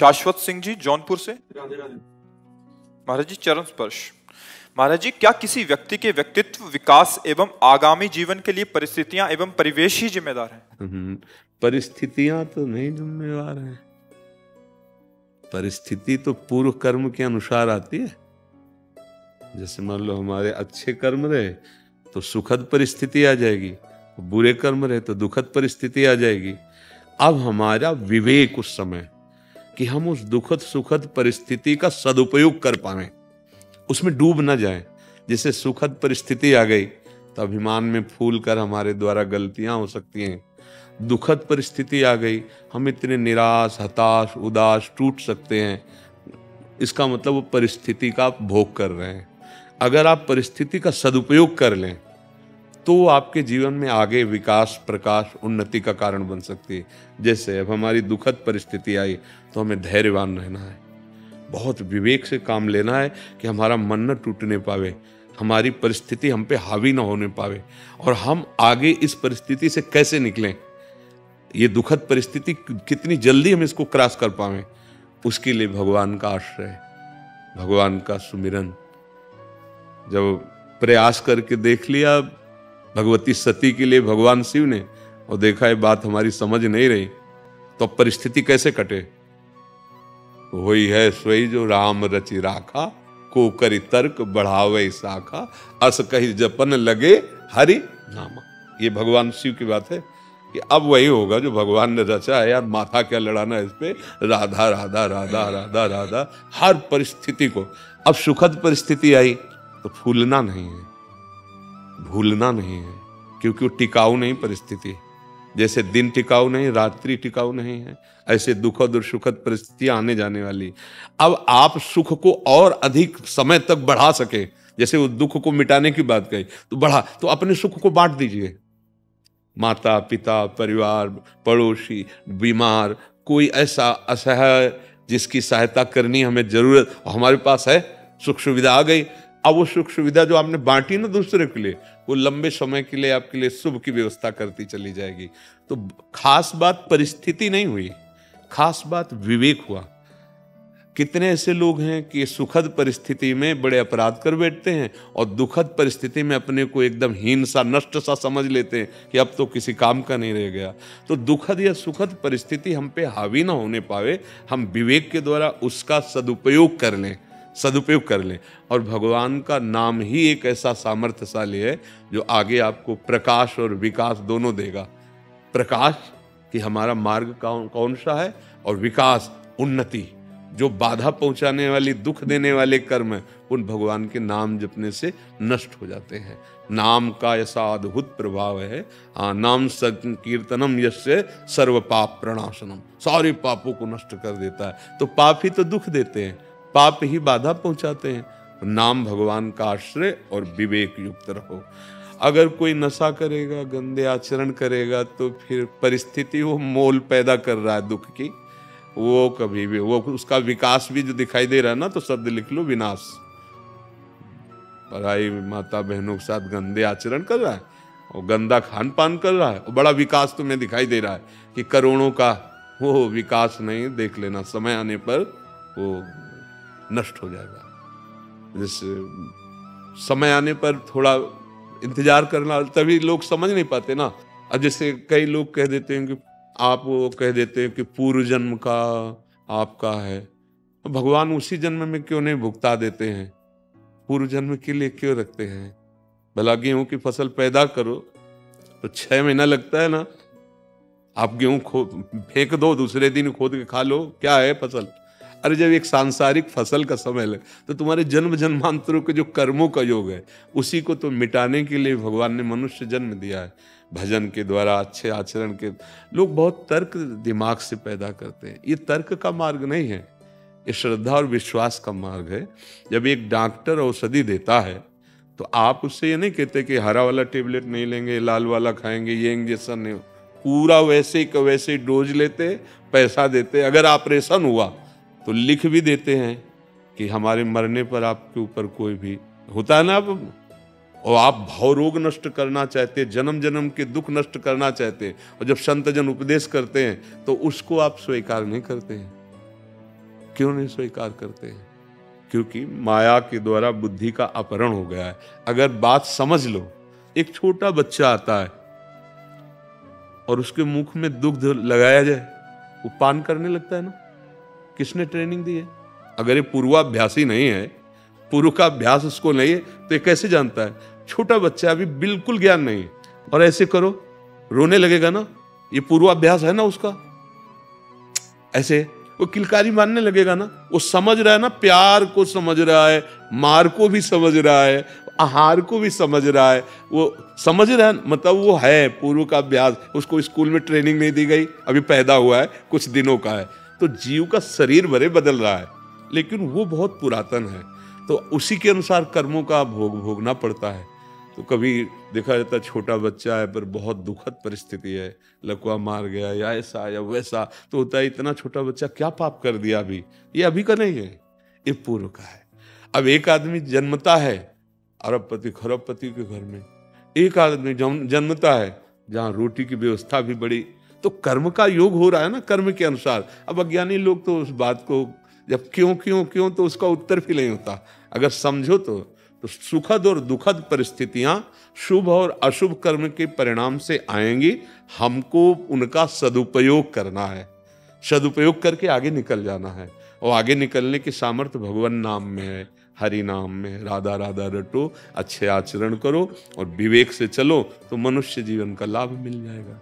शाश्वत सिंह जी जौनपुर से। राधे राधे। महाराज जी चरण स्पर्श। महाराज जी, क्या किसी व्यक्ति के व्यक्तित्व विकास एवं आगामी जीवन के लिए परिस्थितियां एवं परिवेश ही जिम्मेदार हैं? परिस्थितियां तो नहीं जिम्मेवार हैं। परिस्थिति तो पूर्व कर्म के अनुसार आती है। जैसे मान लो हमारे अच्छे कर्म रहे तो सुखद परिस्थिति आ जाएगी, बुरे कर्म रहे तो दुखद परिस्थिति आ जाएगी। अब हमारा विवेक उस समय कि हम उस दुखद सुखद परिस्थिति का सदुपयोग कर पाए, उसमें डूब न जाए। जैसे सुखद परिस्थिति आ गई तो अभिमान में फूल कर हमारे द्वारा गलतियां हो सकती हैं। दुखद परिस्थिति आ गई, हम इतने निराश हताश उदास टूट सकते हैं। इसका मतलब वो परिस्थिति का आप भोग कर रहे हैं। अगर आप परिस्थिति का सदुपयोग कर लें तो आपके जीवन में आगे विकास प्रकाश उन्नति का कारण बन सकती है। जैसे अब हमारी दुखद परिस्थिति आई तो हमें धैर्यवान रहना है, बहुत विवेक से काम लेना है कि हमारा मन न टूटने पावे, हमारी परिस्थिति हम पे हावी न होने पावे, और हम आगे इस परिस्थिति से कैसे निकलें, ये दुखद परिस्थिति कितनी जल्दी हम इसको क्रॉस कर पावे, उसके लिए भगवान का आश्रय, भगवान का सुमिरन। जब प्रयास करके देख लिया भगवती सती के लिए भगवान शिव ने, और देखा ये बात हमारी समझ नहीं रही, तो अब परिस्थिति कैसे कटे? वही है सोई जो राम रचि राखा, को करी तर्क बढ़ावे शाखा, अस कही जपन लगे हरि नामा। ये भगवान शिव की बात है कि अब वही होगा जो भगवान ने रचा है। यार माथा क्या लड़ाना है इस पे, राधा राधा राधा राधा राधा हर परिस्थिति को। अब सुखद परिस्थिति आई तो फूलना नहीं है, भूलना नहीं है, क्योंकि वो टिकाऊ नहीं परिस्थिति। जैसे दिन टिकाऊ नहीं, रात्रि टिकाऊ नहीं है, ऐसे दुखद और सुखद परिस्थितियां आने जाने वाली। अब आप सुख को और अधिक समय तक बढ़ा सके, जैसे वो दुख को मिटाने की बात कही तो बढ़ा, तो अपने सुख को बांट दीजिए। माता पिता परिवार पड़ोसी बीमार कोई ऐसा असहाय जिसकी सहायता करनी हमें जरूरत, हमारे पास है, सुख सुविधा आ गई। अब वो सुख सुविधा जो आपने बांटी ना दूसरे के लिए, वो लंबे समय के लिए आपके लिए शुभ की व्यवस्था करती चली जाएगी। तो खास बात परिस्थिति नहीं हुई, खास बात विवेक हुआ। कितने ऐसे लोग हैं कि सुखद परिस्थिति में बड़े अपराध कर बैठते हैं और दुखद परिस्थिति में अपने को एकदम हीन सा नष्ट सा समझ लेते हैं कि अब तो किसी काम का नहीं रह गया। तो दुखद या सुखद परिस्थिति हम पे हावी ना होने पावे, हम विवेक के द्वारा उसका सदुपयोग कर लें, सदुपयोग कर लें। और भगवान का नाम ही एक ऐसा सामर्थ्यशाली है जो आगे आपको प्रकाश और विकास दोनों देगा। प्रकाश कि हमारा मार्ग कौन सा है, और विकास उन्नति। जो बाधा पहुंचाने वाली दुख देने वाले कर्म है उन भगवान के नाम जपने से नष्ट हो जाते हैं। नाम का ऐसा अद्भुत प्रभाव है। नाम संकीर्तनम यस्य सर्व पाप प्रणाशनम, सारे पापों को नष्ट कर देता है। तो पाप ही तो दुख देते हैं, पाप ही बाधा पहुंचाते हैं। नाम भगवान का आश्रय और विवेक युक्त रहो। अगर कोई नशा करेगा, गंदे आचरण करेगा, तो फिर परिस्थिति वो मोल पैदा कर रहा है दुख की, वो कभी भी वो उसका विकास भी जो दिखाई दे रहा है ना, तो शब्द लिख लो विनाश। पराई माता बहनों के साथ गंदे आचरण कर रहा है और गंदा खान पान कर रहा है, और बड़ा विकास तुम्हें दिखाई दे रहा है कि करोड़ों का, वो विकास नहीं, देख लेना समय आने पर वो नष्ट हो जाएगा। जैसे समय आने पर थोड़ा इंतजार करना, तभी लोग समझ नहीं पाते ना। अब जैसे कई लोग कह देते हैं कि आप वो कह देते हैं कि पूर्व जन्म का आपका है, भगवान उसी जन्म में क्यों नहीं भुगता देते हैं? पूर्व जन्म के लिए क्यों रखते हैं? भला गेहूं की फसल पैदा करो तो 6 महीना लगता है ना, आप गेहूं फेंक दो, दूसरे दिन खोद के खा लो, क्या है फसल? अरे जब एक सांसारिक फसल का समय लगे तो तुम्हारे जन्म जन्मांतरों के जो कर्मों का योग है उसी को तो मिटाने के लिए भगवान ने मनुष्य जन्म दिया है। भजन के द्वारा, अच्छे आचरण के, लोग बहुत तर्क दिमाग से पैदा करते हैं। ये तर्क का मार्ग नहीं है, ये श्रद्धा और विश्वास का मार्ग है। जब एक डॉक्टर औषधि देता है तो आप उससे ये नहीं कहते कि हरा वाला टेबलेट नहीं लेंगे, लाल वाला खाएंगे, ये इंजेक्शन नहीं, पूरा वैसे का वैसे डोज लेते, पैसा देते। अगर ऑपरेशन हुआ तो लिख भी देते हैं कि हमारे मरने पर आपके ऊपर कोई भी होता है ना, और आप भाव रोग नष्ट करना चाहते, जन्म जन्म के दुख नष्ट करना चाहते, और जब संत जन उपदेश करते हैं तो उसको आप स्वीकार नहीं करते हैं। क्यों नहीं स्वीकार करते हैं? क्योंकि माया के द्वारा बुद्धि का अपहरण हो गया है। अगर बात समझ लो, एक छोटा बच्चा आता है और उसके मुख में दुग्ध लगाया जाए, वो पान करने लगता है ना। किसने ट्रेनिंग दी है? अगर ये पूर्वाभ्यासी नहीं है, पूर्व का अभ्यास उसको नहीं है, तो ये कैसे जानता है? छोटा बच्चा अभी बिल्कुल ज्ञान नहीं है, और ऐसे करो रोने लगेगा ना, ये पूर्वाभ्यास है ना उसका। ऐसे वो किलकारी मारने लगेगा ना। वो समझ रहा है ना, प्यार को समझ रहा है, मार को भी समझ रहा है, आहार को भी समझ रहा है। वो समझ रहा है, मतलब वो है पूर्व का अभ्यास। उसको स्कूल में ट्रेनिंग नहीं दी गई, अभी पैदा हुआ है, कुछ दिनों का है, तो जीव का शरीर भरे बदल रहा है, लेकिन वो बहुत पुरातन है, तो उसी के अनुसार कर्मों का भोगना पड़ता है। तो कभी देखा जाता है छोटा बच्चा है पर बहुत दुखद परिस्थिति है, लकवा मार गया या ऐसा या वैसा, तो होता है इतना छोटा बच्चा क्या पाप कर दिया अभी, ये अभी का नहीं है, ये पूर्व का है। अब एक आदमी जन्मता है अरबपति खरबपति के घर में, एक आदमी जन्मता है जहाँ रोटी की व्यवस्था भी बड़ी, तो कर्म का योग हो रहा है ना, कर्म के अनुसार। अब अज्ञानी लोग तो उस बात को जब क्यों क्यों क्यों तो उसका उत्तर भी नहीं होता। अगर समझो तो सुखद और दुखद परिस्थितियां शुभ और अशुभ कर्म के परिणाम से आएंगी, हमको उनका सदुपयोग करना है, सदुपयोग करके आगे निकल जाना है। और आगे निकलने की सामर्थ्य भगवान नाम में है, हरि नाम में। राधा राधा रटो, अच्छे आचरण करो और विवेक से चलो, तो मनुष्य जीवन का लाभ मिल जाएगा।